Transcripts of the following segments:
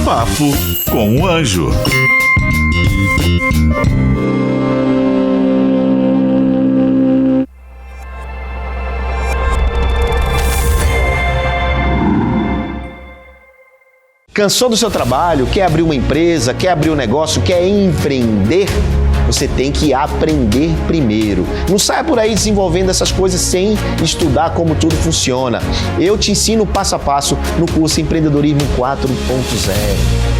Papo com o Anjo. Cansou do seu trabalho? Quer abrir uma empresa? Quer abrir um negócio? Quer empreender? Você tem que aprender primeiro. Não saia por aí desenvolvendo essas coisas sem estudar como tudo funciona. Eu te ensino passo a passo no curso Empreendedorismo 4.0.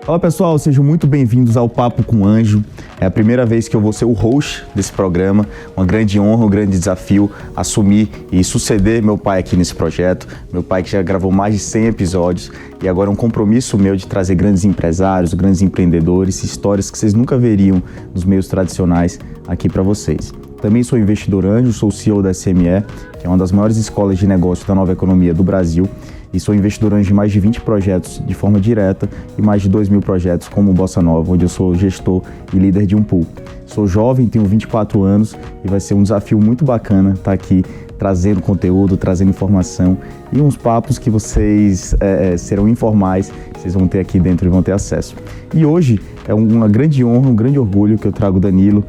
Olá pessoal, sejam muito bem-vindos ao Papo com o Anjo. É a primeira vez que eu vou ser o host desse programa, uma grande honra, um grande desafio assumir e suceder meu pai aqui nesse projeto. Meu pai que já gravou mais de 100 episódios e agora é um compromisso meu de trazer grandes empresários, grandes empreendedores, histórias que vocês nunca veriam nos meios tradicionais aqui para vocês. Também sou investidor anjo, sou CEO da SME, que é uma das maiores escolas de negócio da nova economia do Brasil. E sou investidor anjo em mais de 20 projetos de forma direta e mais de 2.000 projetos como o Bossa Nova, onde eu sou gestor e líder de um pool. Sou jovem, tenho 24 anos e vai ser um desafio muito bacana estar aqui trazendo conteúdo, trazendo informação e uns papos que vocês serão informais, vocês vão ter aqui dentro e vão ter acesso. E hoje é uma grande honra, um grande orgulho que eu trago Danilo,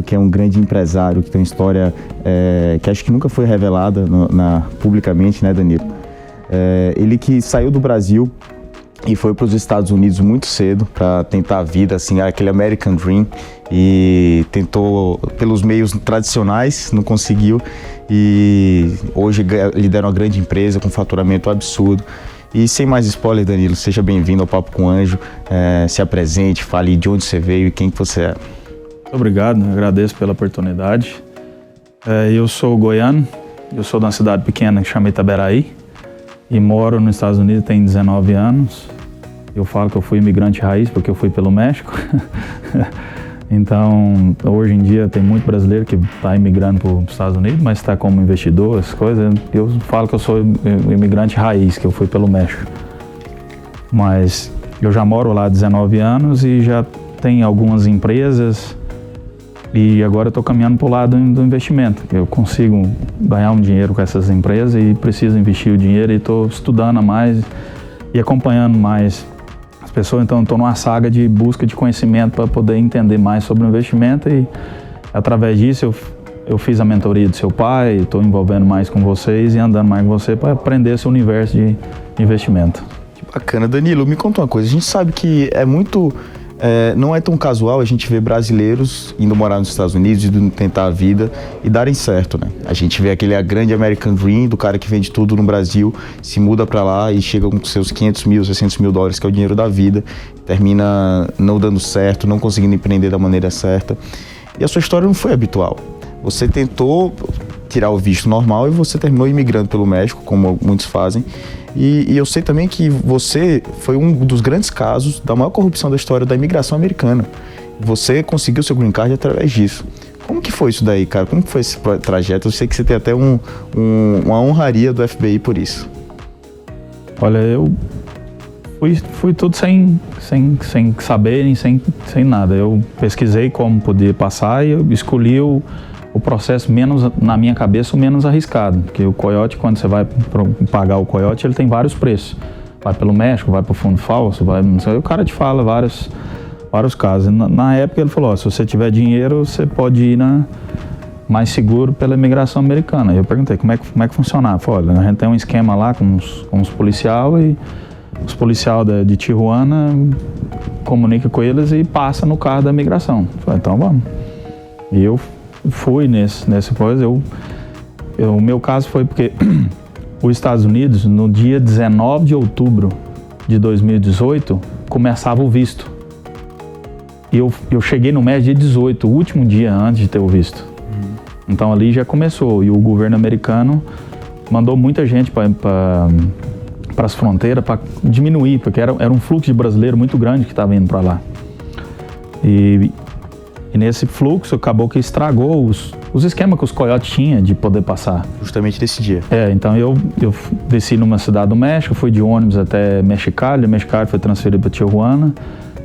que é um grande empresário, que tem uma história que acho que nunca foi revelada publicamente, né, Danilo? Ele que saiu do Brasil e foi para os Estados Unidos muito cedo para tentar a vida, assim, aquele American Dream, e tentou pelos meios tradicionais, não conseguiu, e hoje lidera uma grande empresa com faturamento absurdo. E sem mais spoiler, Danilo, seja bem-vindo ao Papo com o Anjo, se apresente, fale de onde você veio e quem que você é. Obrigado, agradeço pela oportunidade. Eu sou goiano, eu sou de uma cidade pequena que chama Itaberaí, e moro nos Estados Unidos tem 19 anos. Eu falo que eu fui imigrante raiz porque eu fui pelo México. Então, hoje em dia tem muito brasileiro que está imigrando para os Estados Unidos, mas está como investidor, as coisas. Eu falo que eu sou imigrante raiz, que eu fui pelo México. Mas eu já moro lá há 19 anos e já tenho algumas empresas. E agora eu estou caminhando para o lado do investimento. Eu consigo ganhar um dinheiro com essas empresas e preciso investir o dinheiro e estou estudando mais e acompanhando mais as pessoas. Então estou numa saga de busca de conhecimento para poder entender mais sobre o investimento e através disso eu fiz a mentoria do seu pai, estou envolvendo mais com vocês e andando mais com você para aprender esse universo de investimento. Que bacana. Danilo, me conta uma coisa. A gente sabe que não é tão casual a gente ver brasileiros indo morar nos Estados Unidos, indo tentar a vida e darem certo, né? A gente vê aquele grande American Dream do cara que vende tudo no Brasil, se muda pra lá e chega com seus 500 mil, 600 mil dólares, que é o dinheiro da vida, termina não dando certo, não conseguindo empreender da maneira certa. E a sua história não foi habitual. Você tentou tirar o visto normal e você terminou imigrando pelo México, como muitos fazem. E eu sei também que você foi um dos grandes casos da maior corrupção da história da imigração americana. Você conseguiu seu green card através disso. Como que foi isso daí, cara? Como que foi esse trajeto? Eu sei que você tem até uma honraria do FBI por isso. Olha, eu fui tudo sem saber, sem nada. Eu pesquisei como podia passar e eu escolhi o processo menos, na minha cabeça, o menos arriscado. Porque o coiote, quando você vai pagar o coiote, ele tem vários preços. Vai pelo México, vai pro fundo falso, não sei, o cara te fala vários casos. Na época ele falou, se você tiver dinheiro, você pode ir mais seguro pela imigração americana. Eu perguntei, como é que funcionava? Falei, olha, a gente tem um esquema lá com os policiais e os policiais de Tijuana comunicam com eles e passa no carro da imigração. Falei, então vamos. E eu fui nesse coisa. O meu caso foi porque os Estados Unidos, no dia 19 de outubro de 2018, começava o visto. E eu cheguei no mês dia 18, o último dia antes de ter o visto. Então ali já começou. E o governo americano mandou muita gente para as fronteiras para diminuir, porque era um fluxo de brasileiro muito grande que estava indo para lá. E nesse fluxo acabou que estragou os esquemas que os coiotes tinham de poder passar. Justamente nesse dia. Então eu desci numa cidade do México, fui de ônibus até Mexicali foi transferido para Tijuana,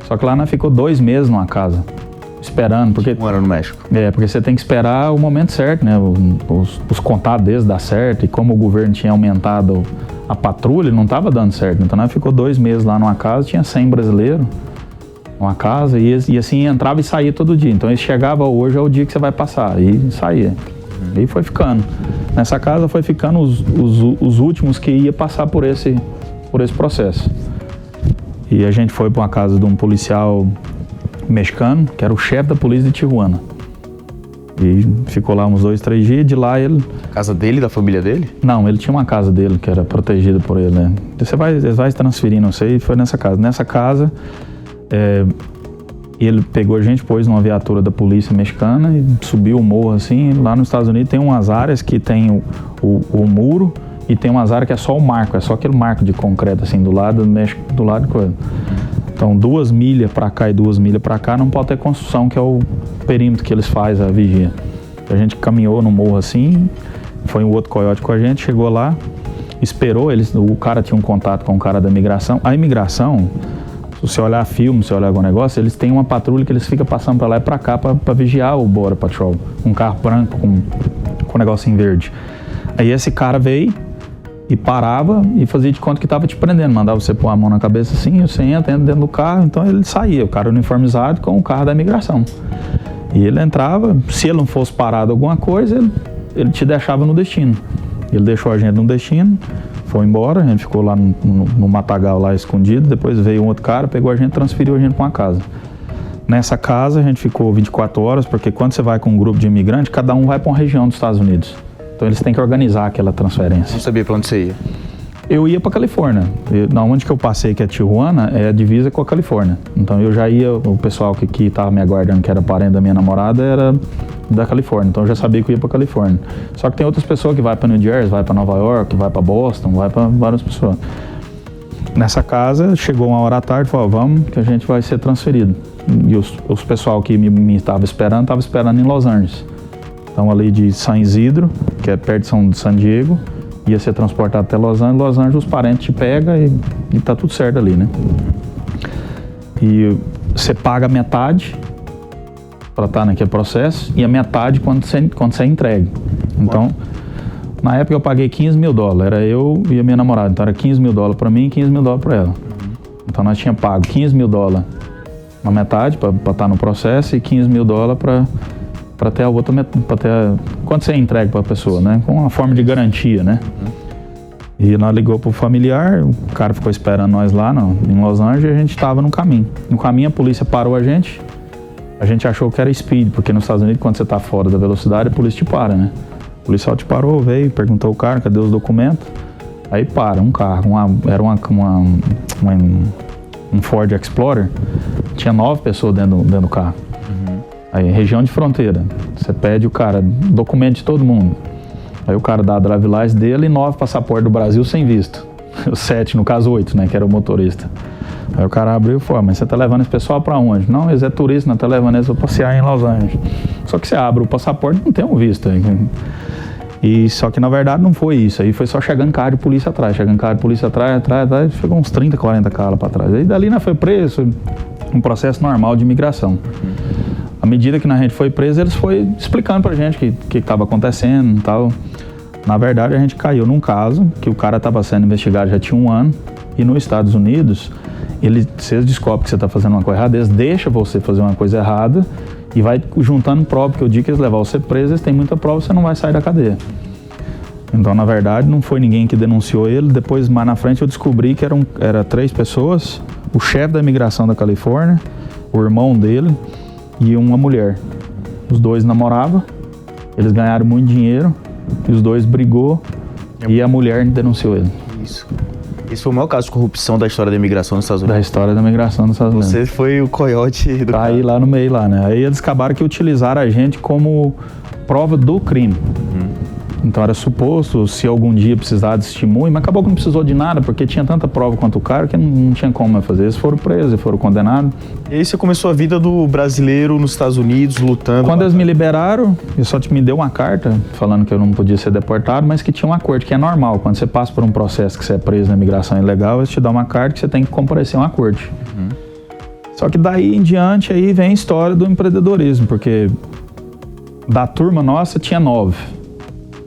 só que lá nós ficou 2 meses numa casa. esperando, porque... Mora no México. Porque você tem que esperar o momento certo, né? Os contatos deles dar certo, e como o governo tinha aumentado a patrulha, não estava dando certo. Então nós ficou 2 meses lá numa casa, tinha 100 brasileiros numa casa, e assim entrava e saía todo dia. Então eles chegavam, hoje é o dia que você vai passar, e saía. E foi ficando. Nessa casa foi ficando os últimos que ia passar por esse processo. E a gente foi para uma casa de um policial mexicano, que era o chefe da polícia de Tijuana. E ficou lá uns 2, 3 dias, de lá ele... Casa dele, da família dele? Não, ele tinha uma casa dele, que era protegida por ele, né? Ele vai transferindo, não sei, e foi nessa casa. Nessa casa, ele pegou a gente, pôs numa viatura da polícia mexicana e subiu o morro, assim. Lá nos Estados Unidos tem umas áreas que tem o muro, e tem umas áreas que é só o marco, é só aquele marco de concreto, assim, do lado de coisa. Então, 2 milhas para cá e 2 milhas para cá não pode ter construção, que é o perímetro que eles fazem, a vigia. A gente caminhou no morro assim, foi um outro coiote com a gente, chegou lá, esperou, o cara tinha um contato com o cara da imigração. A imigração, se você olhar filme, se você olhar algum negócio, eles têm uma patrulha que eles ficam passando para lá e para cá para vigiar o Border Patrol. Um carro branco com um negocinho verde. Aí esse cara veio e parava e fazia de conta que estava te prendendo, mandava você pôr a mão na cabeça assim, você entra dentro do carro, então ele saía, o cara uniformizado com o carro da imigração. E ele entrava, se ele não fosse parado alguma coisa, ele te deixava no destino. Ele deixou a gente no destino, foi embora, a gente ficou lá no matagal lá escondido, depois veio um outro cara, pegou a gente e transferiu a gente para uma casa. Nessa casa a gente ficou 24 horas, porque quando você vai com um grupo de imigrantes, cada um vai para uma região dos Estados Unidos. Então eles têm que organizar aquela transferência. Não sabia para onde você ia? Eu ia para Califórnia. Na onde que eu passei, que é Tijuana, é a divisa com a Califórnia. Então eu já ia, o pessoal que estava me aguardando, que era parente da minha namorada, era da Califórnia. Então eu já sabia que eu ia para Califórnia. Só que tem outras pessoas que vai para New Jersey, vai para Nova York, vai para Boston, vai para várias pessoas. Nessa casa, chegou uma hora à tarde, falou, vamos que a gente vai ser transferido. E os pessoal que me estava esperando em Los Angeles. Então ali de San Isidro, que é perto de San Diego, ia ser transportado até Los Angeles. Los Angeles os parentes te pegam e tá tudo certo ali, né? E você paga metade para estar naquele processo e a metade quando você é entregue. Então, na época eu paguei $15 mil, era eu e a minha namorada. Então era $15 mil para mim e $15 mil para ela. Então nós tínhamos pago $15 mil na metade para estar no processo e $15 mil para ter a outra metade, quando você entrega para a pessoa, né? Com uma forma de garantia, né? E nós ligou pro familiar, o cara ficou esperando nós lá em Los Angeles e a gente estava no caminho. No caminho a polícia parou a gente achou que era speed, porque nos Estados Unidos quando você está fora da velocidade a polícia te para, né? O policial te parou, veio, perguntou ao cara, cadê os documentos? Aí para, um carro, era um Ford Explorer, tinha 9 pessoas dentro do carro. Aí, região de fronteira, você pede o cara, documento de todo mundo. Aí o cara dá a drive license dele e 9 passaportes do Brasil sem visto. 7, no caso 8, né, que era o motorista. Aí o cara abriu e falou, mas você tá levando esse pessoal pra onde? Não, eles é turista, não tá levando eles pra passear em Los Angeles. Só que você abre o passaporte, não tem um visto. E só que na verdade não foi isso, aí foi só chegando carro de polícia atrás, atrás, chegou uns 30, 40 carros lá pra trás. Aí dali nós foi preso, um processo normal de imigração. À medida que a gente foi preso, eles foram explicando pra gente o que estava acontecendo e tal. Na verdade, a gente caiu num caso que o cara estava sendo investigado já tinha 1 ano e nos Estados Unidos, se eles descobrem que você está fazendo uma coisa errada, eles deixam você fazer uma coisa errada e vai juntando prova, porque o dia que eles levarem você preso, eles têm muita prova, você não vai sair da cadeia. Então, na verdade, não foi ninguém que denunciou ele. Depois, mais na frente, eu descobri que eram 3 pessoas, o chefe da imigração da Califórnia, o irmão dele e uma mulher. Os 2 namoravam, eles ganharam muito dinheiro, e os 2 brigou e a mulher denunciou ele. Isso. Esse foi o maior caso de corrupção da história da imigração nos Estados Unidos. Da história da imigração nos Estados Unidos. Você foi o coiote do cara. Aí lá no meio lá, né? Aí eles acabaram que utilizaram a gente como prova do crime. Então era suposto, se algum dia precisar de testemunho, mas acabou que não precisou de nada, porque tinha tanta prova quanto o cara que não tinha como fazer. Eles foram presos, foram condenados. E aí você começou a vida do brasileiro nos Estados Unidos, lutando. Quando eles me liberaram, eu só me deu uma carta falando que eu não podia ser deportado, mas que tinha um acordo, que é normal. Quando você passa por um processo que você é preso na imigração ilegal, eles te dão uma carta que você tem que comparecer a um acordo. Só que daí em diante aí vem a história do empreendedorismo, porque da turma nossa tinha 9.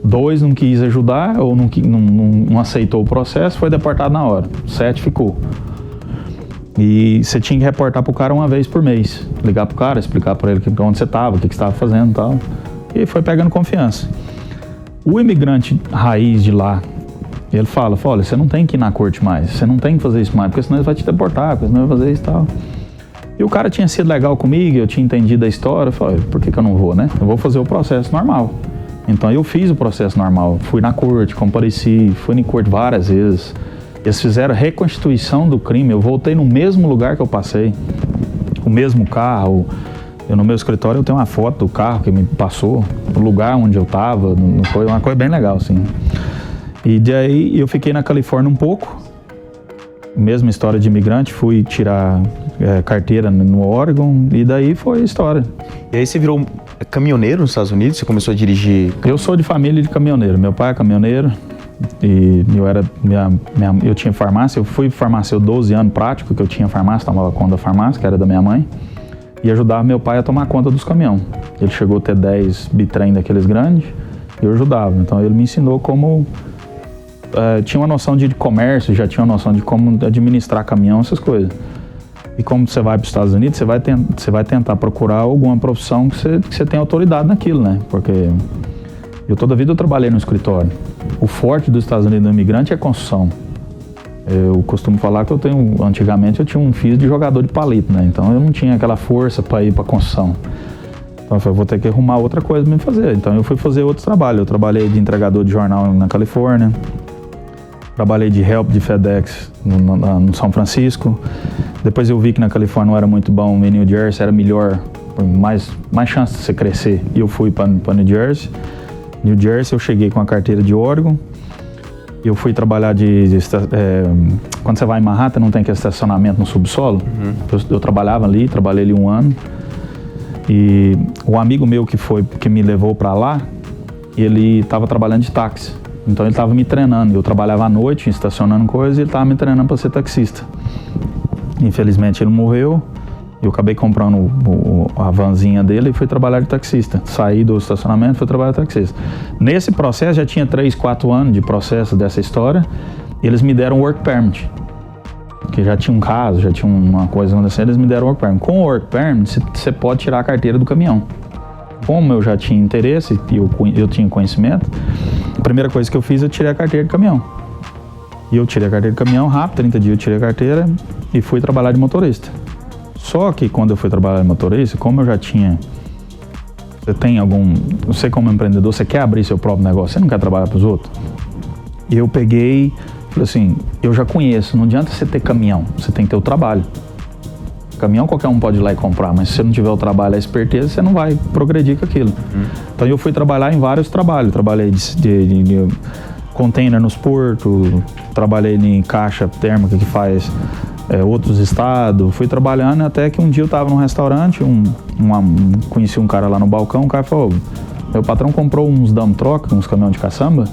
2 não quis ajudar ou não aceitou o processo, foi deportado na hora. 7 ficou. E você tinha que reportar pro cara uma vez por mês. Ligar pro cara, explicar pra ele onde você estava, o que você estava fazendo e tal. E foi pegando confiança. O imigrante raiz de lá, ele fala, olha, você não tem que ir na corte mais, você não tem que fazer isso mais, porque senão ele vai te deportar, porque senão ele vai fazer isso e tal. E o cara tinha sido legal comigo, eu tinha entendido a história, eu falei, por que eu não vou, né? Eu vou fazer o processo normal. Então eu fiz o processo normal, fui na corte, compareci, fui em corte várias vezes. Eles fizeram a reconstituição do crime, eu voltei no mesmo lugar que eu passei, o mesmo carro. No meu escritório eu tenho uma foto do carro que me passou, o lugar onde eu estava, foi uma coisa bem legal, assim. E daí eu fiquei na Califórnia um pouco, mesma história de imigrante, fui tirar carteira no Oregon e daí foi a história. E aí você virou caminhoneiro nos Estados Unidos? Você começou a dirigir? Eu sou de família de caminhoneiro, meu pai é caminhoneiro e eu tinha farmácia, eu fui farmacêutico 12 anos prático, que eu tinha farmácia, tomava conta da farmácia, que era da minha mãe, e ajudava meu pai a tomar conta dos caminhões. Ele chegou a ter 10 bitrem daqueles grandes e eu ajudava, então ele me ensinou como... tinha uma noção de comércio, já tinha uma noção de como administrar caminhão, essas coisas. E como você vai para os Estados Unidos, você vai tentar procurar alguma profissão que você tenha autoridade naquilo, né? Porque toda a vida eu trabalhei no escritório. O forte dos Estados Unidos do imigrante é construção. Eu costumo falar que antigamente eu tinha um físico de jogador de palito, né? Então eu não tinha aquela força para ir para construção. Então eu falei, vou ter que arrumar outra coisa para me fazer. Então eu fui fazer outros trabalhos. Eu trabalhei de entregador de jornal na Califórnia. Trabalhei de help de FedEx no São Francisco. Depois eu vi que na Califórnia não era muito bom, em New Jersey era melhor, mais chance de você crescer. E eu fui para New Jersey. New Jersey eu cheguei com a carteira de Oregon. Eu fui trabalhar quando você vai em Manhattan não tem aquele estacionamento no subsolo. Eu trabalhava ali, trabalhei ali 1 ano. E o amigo meu que me levou para lá, ele estava trabalhando de táxi. Então ele estava me treinando. Eu trabalhava à noite, estacionando coisas, e ele estava me treinando para ser taxista. Infelizmente ele morreu. Eu acabei comprando a vanzinha dele e fui trabalhar de taxista. Saí do estacionamento e fui trabalhar de taxista. Nesse processo, já tinha 3, 4 anos de processo dessa história. Eles me deram work permit. Porque já tinha um caso, já tinha uma coisa acontecendo, eles me deram work permit. Com o work permit, você pode tirar a carteira do caminhão. Como eu já tinha interesse e eu tinha conhecimento, a primeira coisa que eu fiz, eu tirei a carteira de caminhão. E eu tirei a carteira de caminhão rápido, 30 dias eu tirei a carteira e fui trabalhar de motorista. Só que quando eu fui trabalhar de motorista, como eu já tinha... Você como empreendedor, você quer abrir seu próprio negócio, você não quer trabalhar para os outros? E eu peguei, falei assim, eu já conheço, não adianta você ter caminhão, você tem que ter o trabalho. Caminhão qualquer um pode ir lá e comprar, mas se você não tiver o trabalho, a esperteza, você não vai progredir com aquilo. Então eu fui trabalhar em vários trabalhos, trabalhei de container nos portos, trabalhei em caixa térmica que faz outros estados, fui trabalhando até que um dia eu estava num restaurante, conheci um cara lá no balcão, o cara falou, meu patrão comprou uns dump truck, uns caminhões de caçamba,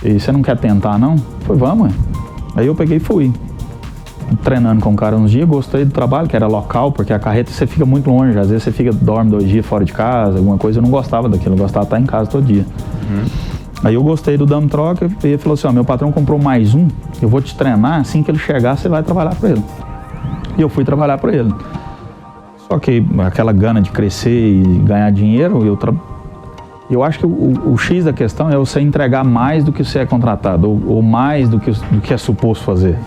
e você não quer tentar não? Eu falei, vamos, ué. Aí eu peguei e fui. Treinando com o cara uns dias, gostei do trabalho, que era local, porque a carreta você fica muito longe, às vezes você dorme 2 dias fora de casa, alguma coisa, eu não gostava daquilo, eu gostava de estar em casa todo dia. Aí eu gostei do dump truck e ele falou assim, meu patrão comprou mais um, eu vou te treinar, assim que ele chegar você vai trabalhar para ele. E eu fui trabalhar para ele. Só que aquela gana de crescer e ganhar dinheiro, eu acho que o X da questão é você entregar mais do que você é contratado, ou mais do que é suposto fazer.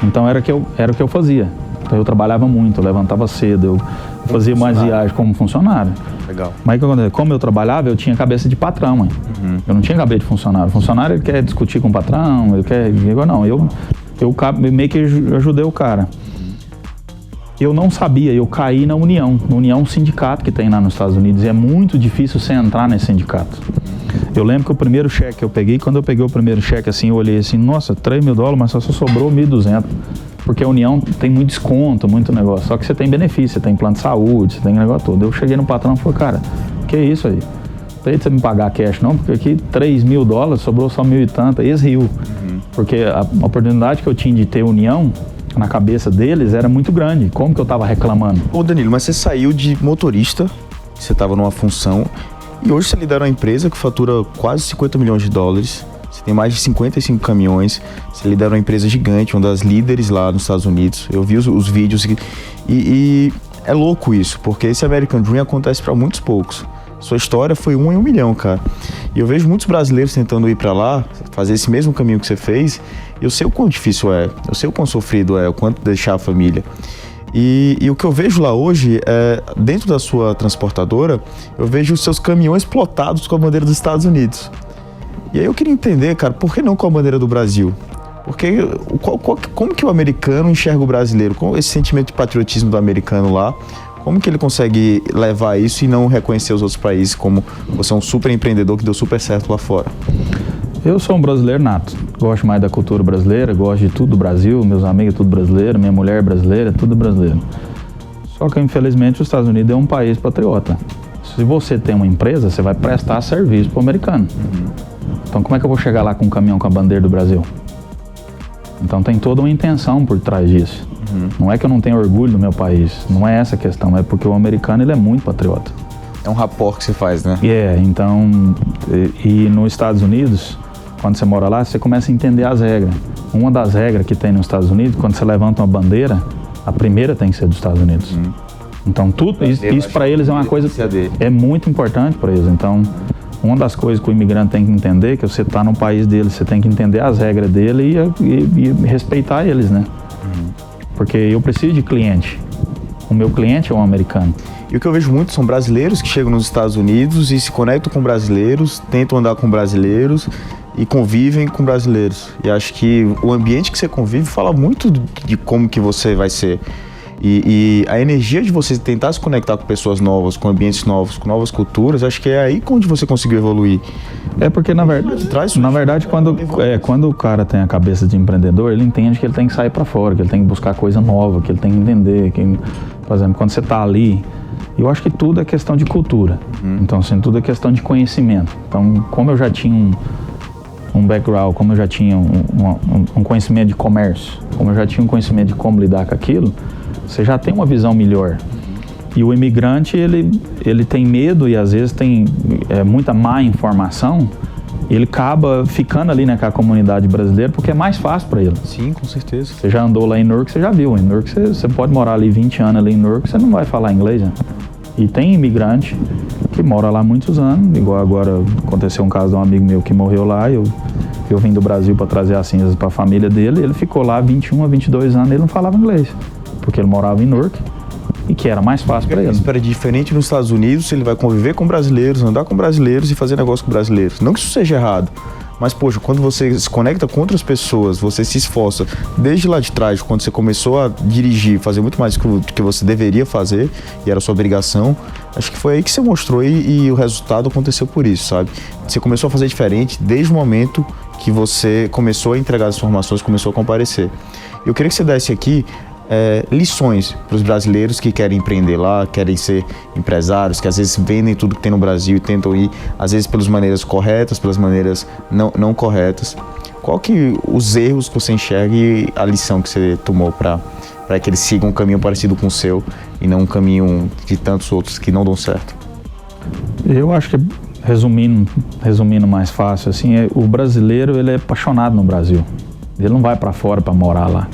Então era o que eu fazia. Então eu trabalhava muito, eu levantava cedo, eu fazia mais viagem como funcionário. Legal. Mas como eu trabalhava, eu tinha cabeça de patrão, mãe. Eu não tinha cabeça de funcionário. O funcionário ele quer discutir com o patrão, ele quer... Não, eu meio que ajudei o cara. Eu não sabia, eu caí na União. Na União, um sindicato que tem lá nos Estados Unidos. E é muito difícil você entrar nesse sindicato. Eu lembro que o primeiro cheque que eu peguei, quando eu peguei o primeiro cheque assim, eu olhei assim, nossa, $3.000, mas só sobrou 1.200. Porque a União tem muito desconto, muito negócio. Só que você tem benefício, você tem plano de saúde, você tem negócio todo. Eu cheguei no patrão e falei, cara, que é isso aí? Não tem de você me pagar cash não, porque aqui $3.000, sobrou só 1.000 e tanto. E eles riu. Porque a oportunidade que eu tinha de ter União, na cabeça deles era muito grande. Como que eu estava reclamando? Ô Danilo, mas você saiu de motorista, você estava numa função, e hoje você lidera uma empresa que fatura quase 50 milhões de dólares, você tem mais de 55 caminhões, você lidera uma empresa gigante, uma das líderes lá nos Estados Unidos. Eu vi os vídeos e é louco isso, porque esse American Dream acontece para muitos poucos. Sua história foi 1 em 1 milhão, cara. E eu vejo muitos brasileiros tentando ir para lá, fazer esse mesmo caminho que você fez, e eu sei o quão difícil é, eu sei o quão sofrido é, o quanto deixar a família. E o que eu vejo lá hoje, dentro da sua transportadora, eu vejo os seus caminhões plotados com a bandeira dos Estados Unidos. E aí eu queria entender, cara, por que não com a bandeira do Brasil? Porque como que o americano enxerga o brasileiro? Com esse sentimento de patriotismo do americano lá, como que ele consegue levar isso e não reconhecer os outros países como você é um super empreendedor que deu super certo lá fora? Eu sou um brasileiro nato. Gosto mais da cultura brasileira, gosto de tudo do Brasil, meus amigos é tudo brasileiro, minha mulher é brasileira, tudo brasileiro. Só que, infelizmente, os Estados Unidos é um país patriota. Se você tem uma empresa, você vai prestar serviço para o americano. Então, como é que eu vou chegar lá com um caminhão com a bandeira do Brasil? Então, tem toda uma intenção por trás disso. Não é que eu não tenho orgulho do meu país, não é essa a questão, é porque o americano ele é muito patriota. É um rapport que você faz, né? Então, e nos Estados Unidos, quando você mora lá, você começa a entender as regras. Uma das regras que tem nos Estados Unidos, quando você levanta uma bandeira, a primeira tem que ser dos Estados Unidos. Então, tudo isso para eles é uma coisa, é muito importante para eles. Então, uma das coisas que o imigrante tem que entender é que você está no país dele, você tem que entender as regras dele e respeitar eles, né? Porque eu preciso de cliente. O meu cliente é um americano. E o que eu vejo muito são brasileiros que chegam nos Estados Unidos e se conectam com brasileiros, tentam andar com brasileiros e convivem com brasileiros. E acho que o ambiente que você convive fala muito de como que você vai ser. E a energia de você tentar se conectar com pessoas novas, com ambientes novos, com novas culturas, acho que é aí onde você conseguiu evoluir. É porque, na verdade, quando o cara tem a cabeça de empreendedor, ele entende que ele tem que sair para fora, que ele tem que buscar coisa nova, que ele tem que entender. Por exemplo, quando você está ali, eu acho que tudo é questão de cultura. Então, assim, tudo é questão de conhecimento. Então, como eu já tinha um background, como eu já tinha um conhecimento de comércio, como eu já tinha um conhecimento de como lidar com aquilo, você já tem uma visão melhor. E o imigrante, ele tem medo e às vezes tem muita má informação, ele acaba ficando ali naquela comunidade brasileira porque é mais fácil para ele. Sim, com certeza. Você já andou lá em Newark, você já viu. Em Newark você pode morar ali 20 anos ali em Newark, você não vai falar inglês, né? E tem imigrante que mora lá há muitos anos, igual agora aconteceu um caso de um amigo meu que morreu lá, eu vim do Brasil para trazer as cinzas para a família dele, ele ficou lá 21 a 22 anos, ele não falava inglês, porque ele morava em Newark e que era mais fácil para ele. Isso é diferente nos Estados Unidos, ele vai conviver com brasileiros, andar com brasileiros e fazer negócio com brasileiros. Não que isso seja errado, mas, poxa, quando você se conecta com outras pessoas, você se esforça desde lá de trás, quando você começou a dirigir, fazer muito mais do que você deveria fazer, e era sua obrigação, acho que foi aí que você mostrou e o resultado aconteceu por isso, sabe? Você começou a fazer diferente desde o momento que você começou a entregar as informações, começou a comparecer. Eu queria que você desse aqui lições para os brasileiros que querem empreender lá, querem ser empresários, que às vezes vendem tudo que tem no Brasil e tentam ir, às vezes pelas maneiras corretas, pelas maneiras não corretas. Qual que os erros que você enxerga e a lição que você tomou para que eles sigam um caminho parecido com o seu e não um caminho de tantos outros que não dão certo? Eu acho que, resumindo mais fácil, assim, o brasileiro ele é apaixonado no Brasil. Ele não vai para fora para morar lá.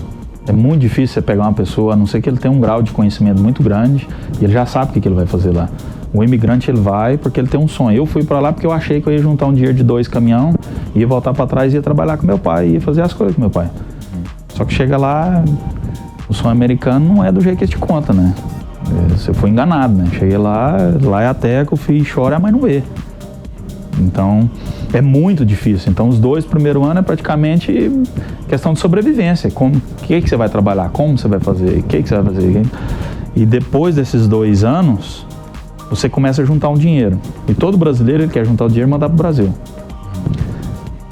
É muito difícil você pegar uma pessoa, a não ser que ele tenha um grau de conhecimento muito grande e ele já sabe o que ele vai fazer lá. O imigrante ele vai porque ele tem um sonho. Eu fui para lá porque eu achei que eu ia juntar um dinheiro de 2 caminhão, ia voltar para trás e ia trabalhar com meu pai, ia fazer as coisas com meu pai. Só que chega lá, o sonho americano não é do jeito que ele te conta, né? Você foi enganado, né? Cheguei lá é a teca, o filho chora e a mãe não vê. Então, é muito difícil. Então, os 2 primeiros anos é praticamente questão de sobrevivência. O que você vai trabalhar? Como você vai fazer? O que você vai fazer? E depois desses 2 anos, você começa a juntar um dinheiro. E todo brasileiro ele quer juntar o dinheiro e mandar para o Brasil.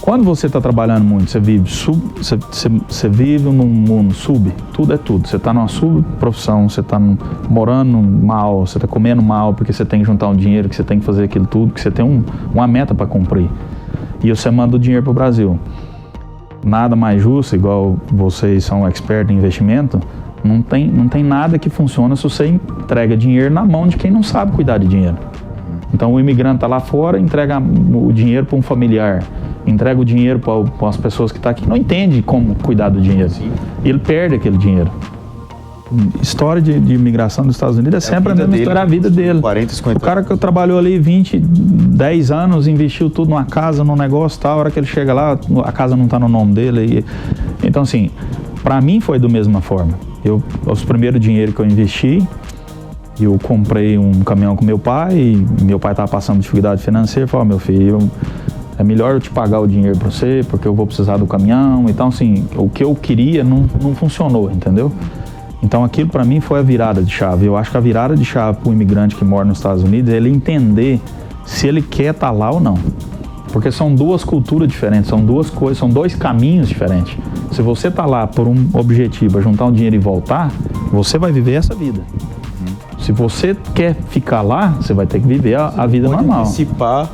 Quando você está trabalhando muito, você vive num mundo tudo é tudo. Você está numa subprofissão, você está morando mal, você está comendo mal porque você tem que juntar um dinheiro, que você tem que fazer aquilo tudo, que você tem uma meta para cumprir. E você manda o dinheiro para o Brasil. nada mais justo, igual vocês são expert em investimento, não tem nada que funciona se você entrega dinheiro na mão de quem não sabe cuidar de dinheiro. Então o imigrante está lá fora, entrega o dinheiro para um familiar, entrega o dinheiro para as pessoas que estão aqui, não entende como cuidar do dinheiro. E ele perde aquele dinheiro. História de imigração dos Estados Unidos é sempre a mesma história, a vida dele. 40, 50 o cara que trabalhou ali 10 anos, investiu tudo numa casa, num negócio, tal, a hora que ele chega lá, a casa não está no nome dele. Então assim, para mim foi da mesma forma. Os primeiros dinheiro que eu investi, eu comprei um caminhão com meu pai, e meu pai estava passando dificuldade financeira, falou, meu filho, é melhor eu te pagar o dinheiro para você, porque eu vou precisar do caminhão. Então assim, o que eu queria não funcionou, entendeu? Então aquilo para mim foi a virada de chave. Eu acho que a virada de chave para o imigrante que mora nos Estados Unidos é ele entender se ele quer estar lá ou não. Porque são duas culturas diferentes, são duas coisas, são dois caminhos diferentes. Se você está lá por um objetivo, juntar um dinheiro e voltar, você vai viver essa vida. Se você quer ficar lá, você vai ter que viver a vida normal. Antecipar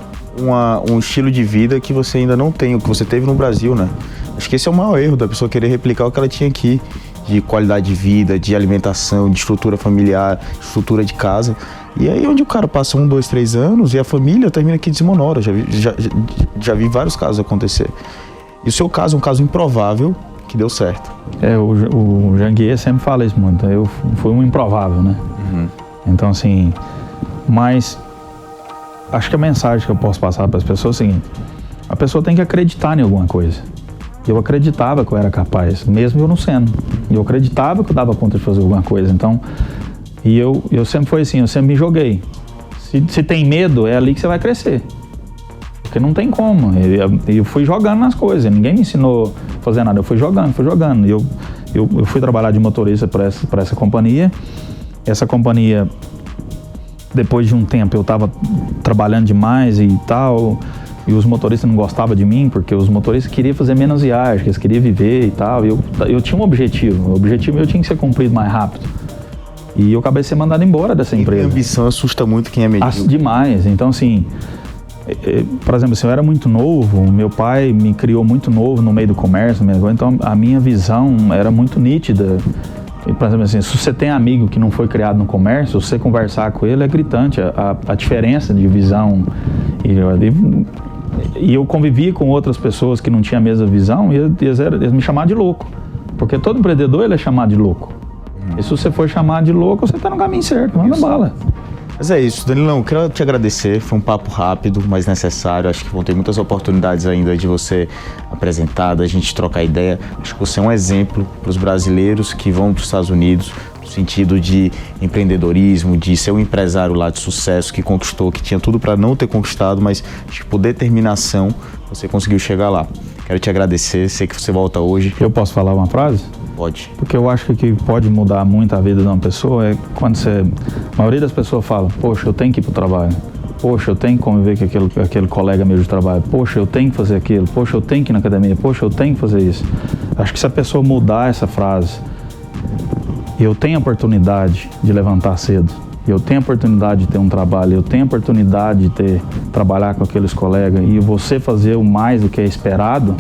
um estilo de vida que você ainda não tem, o que você teve no Brasil, né? Acho que esse é o maior erro da pessoa querer replicar o que ela tinha aqui. De qualidade de vida, de alimentação, de estrutura familiar, estrutura de casa. E aí onde o cara passa 1, 2, 3 anos e a família termina aqui desmonora. Já vi vários casos acontecer. E o seu caso é um caso improvável que deu certo. O Janguier sempre fala isso muito. Eu fui um improvável, né? Então assim, mas acho que a mensagem que eu posso passar para as pessoas é o seguinte: a pessoa tem que acreditar em alguma coisa. Eu acreditava que eu era capaz, mesmo eu não sendo. Eu acreditava que eu dava conta de fazer alguma coisa. Então, e eu sempre fui assim, eu sempre me joguei. Se tem medo, é ali que você vai crescer. Porque não tem como. Eu fui jogando nas coisas, ninguém me ensinou a fazer nada. Eu fui jogando. Eu fui trabalhar de motorista para essa companhia. Essa companhia, depois de um tempo, eu estava trabalhando demais e tal. E os motoristas não gostavam de mim, porque os motoristas queriam fazer menos viagens, eles queriam viver e tal. Eu tinha um objetivo, o objetivo meu tinha que ser cumprido mais rápido. E eu acabei de ser mandado embora dessa empresa. A ambição assusta muito quem é medíocre. Demais. Então, assim, por exemplo, assim, eu era muito novo, meu pai me criou muito novo no meio do comércio, então a minha visão era muito nítida. Por exemplo, assim, se você tem amigo que não foi criado no comércio, se você conversar com ele é gritante a diferença de visão. E eu convivia com outras pessoas que não tinham a mesma visão e eles me chamavam de louco. Porque todo empreendedor ele é chamado de louco. E se você for chamado de louco, você está no caminho certo, manda bala. Mas é isso, Danilão, quero te agradecer, foi um papo rápido, mas necessário, acho que vão ter muitas oportunidades ainda de você apresentar, da gente trocar ideia. Acho que você é um exemplo para os brasileiros que vão para os Estados Unidos, no sentido de empreendedorismo, de ser um empresário lá de sucesso, que conquistou, que tinha tudo para não ter conquistado, mas acho que por determinação você conseguiu chegar lá. Quero te agradecer, sei que você volta hoje. Eu posso falar uma frase? Pode. Porque eu acho que o que pode mudar muito a vida de uma pessoa é quando a maioria das pessoas fala, poxa, eu tenho que ir para o trabalho. Poxa, eu tenho que conviver com aquele colega meu de trabalho. Poxa, eu tenho que fazer aquilo. Poxa, eu tenho que ir na academia. Poxa, eu tenho que fazer isso. Acho que se a pessoa mudar essa frase, eu tenho a oportunidade de levantar cedo. Eu tenho a oportunidade de ter um trabalho. Eu tenho a oportunidade de trabalhar com aqueles colegas. E você fazer o mais do que é esperado,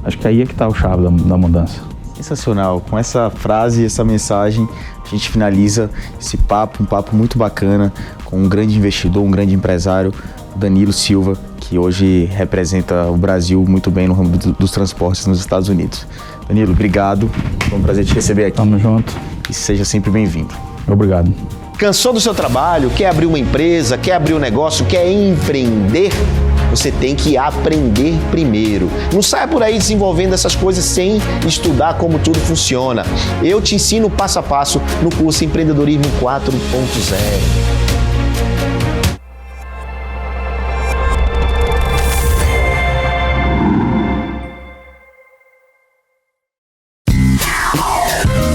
acho que aí é que está o chave da mudança. Sensacional. Com essa frase e essa mensagem, a gente finaliza esse papo, um papo muito bacana com um grande investidor, um grande empresário, Danilo Silva, que hoje representa o Brasil muito bem no ramo dos transportes nos Estados Unidos. Danilo, obrigado. Foi um prazer te receber aqui. Tamo junto. E seja sempre bem-vindo. Obrigado. Cansou do seu trabalho? Quer abrir uma empresa? Quer abrir um negócio? Quer empreender? Você tem que aprender primeiro. Não saia por aí desenvolvendo essas coisas sem estudar como tudo funciona. Eu te ensino passo a passo no curso Empreendedorismo 4.0.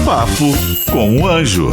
Papo com o Anjo.